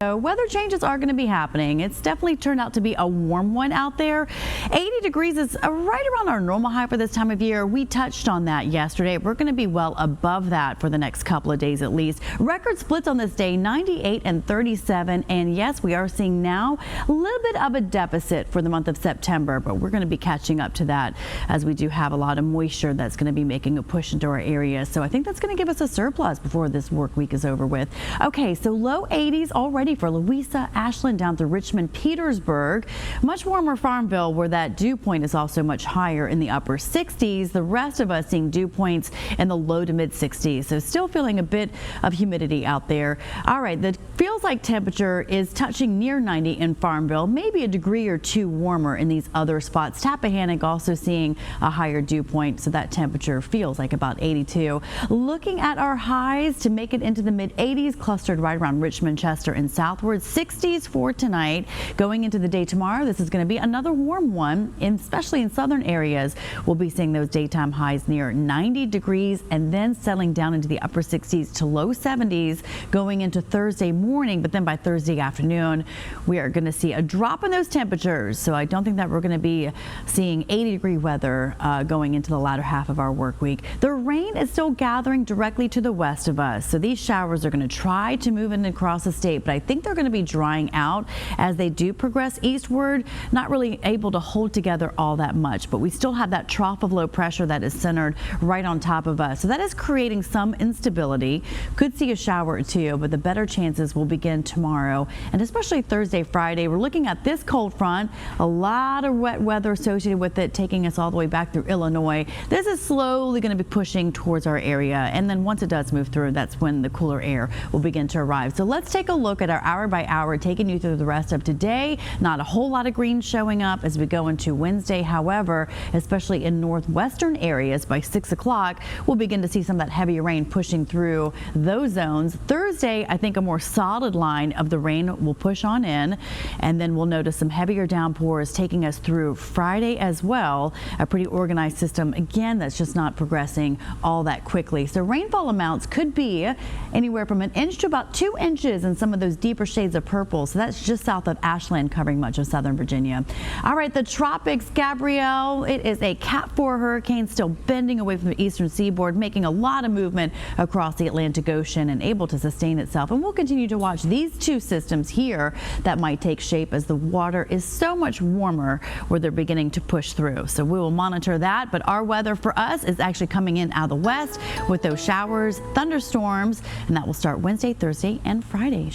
So weather changes are going to be happening. It's definitely turned out to be a warm one out there. 80 degrees is right around our normal high for this time of year. We touched on that yesterday. We're going to be well above that for the next couple of days at least. Record splits on this day, 98 and 37. And yes, we are seeing now a little bit of a deficit for the month of September, but we're going to be catching up to that as we do have a lot of moisture that's going to be making a push into our area. So I think that's going to give us a surplus before this work week is over with. Okay, so low 80s already for Louisa, Ashland down to Richmond, Petersburg. Much warmer Farmville, where that dew point is also much higher in the upper 60s. The rest of us seeing dew points in the low to mid 60s. So still feeling a bit of humidity out there. All right, the feels like temperature is touching near 90 in Farmville, maybe a degree or two warmer in these other spots. Tappahannock also seeing a higher dew point, so that temperature feels like about 82. Looking at our highs to make it into the mid 80s, clustered right around Richmond, Chester, and southward. 60s for tonight. Going into the day tomorrow, this is going to be another warm one, especially in southern areas. We'll be seeing those daytime highs near 90 degrees and then settling down into the upper 60s to low 70s going into Thursday morning. But then by Thursday afternoon, we are going to see a drop in those temperatures. So I don't think that we're going to be seeing 80-degree weather going into the latter half of our work week. The rain is still gathering directly to the west of us. So these showers are going to try to move in across the state, but I think they're going to be drying out as they do progress eastward, not really able to hold together all that much, but we still have that trough of low pressure that is centered right on top of us. So that is creating some instability. Could see a shower or two, but the better chances will begin tomorrow and especially Thursday, Friday. We're looking at this cold front, a lot of wet weather associated with it, taking us all the way back through Illinois. This is slowly going to be pushing towards our area, and then once it does move through, that's when the cooler air will begin to arrive. So let's take a look at our hour by hour, taking you through the rest of today. Not a whole lot of green showing up as we go into Wednesday. However, especially in northwestern areas by 6 o'clock, we'll begin to see some of that heavy rain pushing through those zones. Thursday, I think a more solid line of the rain will push on in, and then we'll notice some heavier downpours taking us through Friday as well. A pretty organized system, again, that's just not progressing all that quickly. So rainfall amounts could be anywhere from 1 inch to about 2 inches in some of those deeper shades of purple. So that's just south of Ashland, covering much of southern Virginia. All right, the tropics, Gabrielle, it is a Cat 4 hurricane still bending away from the eastern seaboard, making a lot of movement across the Atlantic Ocean and able to sustain itself. And we'll continue to watch these two systems here that might take shape as the water is so much warmer where they're beginning to push through. So we will monitor that. But our weather for us is actually coming in out of the west with those showers, thunderstorms, and that will start Wednesday, Thursday, and Friday.